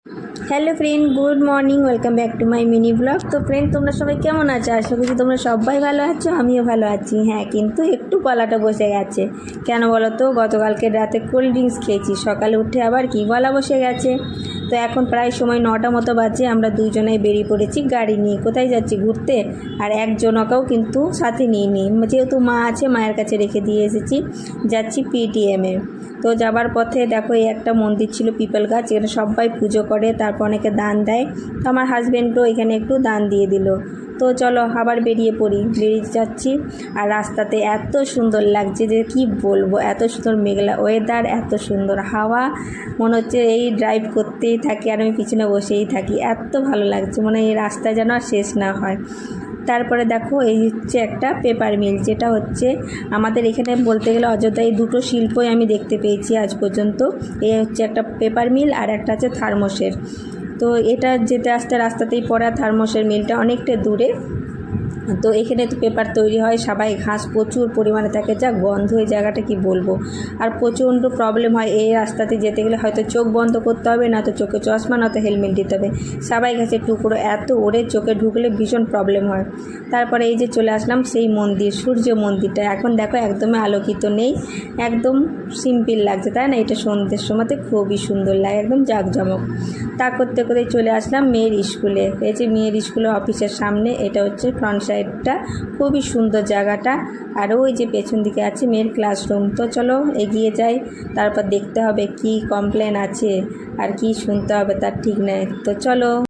Hello friend, good morning, welcome back to my mini blog. তো friend, তোমরা সবাই কেমন আছো? আশা করছি তোমরা সবাই ভালো আছো, আমিও ভালো আছি। হ্যাঁ, কিন্তু একটু গলাটা বসে গেছে। কেন বলো তো? গতকালকে রাতে কোল্ড ড্রিঙ্কস খেয়েছি, সকালে উঠে আবার কি গলা বসে গেছে। তো এখন প্রায় সময় 9টা মতো বাজে, আমরা দুজনেই বেরিয়ে পড়েছি গাড়ি নিয়ে। কোথায় যাচ্ছি? ঘুরতে। আর একজনকেও কিন্তু সাথে নিয়ে নিই, যেহেতু মা আছে, মায়ের কাছে রেখে দিয়ে এসেছি। যাচ্ছি পিটিএমে। তো যাবার পথে দেখো, এই একটা মন্দির ছিল, পিপল গাছ, এখানে সবাই পুজো করে, তারপর অনেকে দান দেয়। তো আমার হাজব্যান্ডও এখানে একটু দান দিয়ে দিল। তো চলো আবার বেরিয়ে যাচ্ছি। আর রাস্তাতে এত সুন্দর লাগছে যে কি বলবো, এত সুন্দর মেঘলা ওয়েদার, এত সুন্দর হাওয়া, মনে হচ্ছে এই ড্রাইভ করতেই থাকি আর আমি পিছনে বসেই থাকি। এত ভালো লাগছে, মানে এই রাস্তা যেন আর শেষ না হয়। তারপরে দেখো, এই হচ্ছে একটা পেপার মিল, যেটা হচ্ছে আমাদের এখানে বলতে গেলে অযোধ্যায় এই দুটো শিল্পই আমি দেখতে পেয়েছি আজ পর্যন্ত। এই হচ্ছে একটা পেপার মিল আর একটা হচ্ছে থার্মোসের। তো এটা যেতে আসতে রাস্তাতেই পড়া, থার্মোসের মিলটা অনেকটা দূরে। তো এখানে তো পেপার তৈরি হয়, সবাই ঘাস প্রচুর পরিমাণে থাকে, যা গন্ধ এই জায়গাটা কি বলবো। আর প্রচণ্ড প্রবলেম হয় এই রাস্তাতে যেতে গেলে, হয়তো চোখ বন্ধ করতে হবে, না তো চোখে চশমা, না তো হেলমেট দিতে হবে। সবাই ঘাসে টুকরো এত ওড়ে, চোখে ঢুকলে ভীষণ প্রবলেম হয়। তারপরে এই যে চলে আসলাম সেই মন্দির, সূর্য মন্দিরটা। এখন দেখো একদমই আলোকিত নেই, একদম সিম্পল লাগছে, তাই না? এটা সন্ধ্যের সময়তে খুবই সুন্দর লাগে, একদম জাঁকজমক। তা করতে করে চলে আসলাম মেয়ের স্কুলে। এই যে মেয়ের স্কুলের অফিসের সামনে, এটা হচ্ছে ফ্রন্ট সাইডটা, খুবই সুন্দর জায়গাটা। আর ওই যে পেছন দিকে আছে মেয়ের ক্লাসরুম। তো চলো এগিয়ে যাই, তারপর দেখতে হবে কি কমপ্লেন আছে আর কি শুনতে হবে তার ঠিক নেই। তো চলো।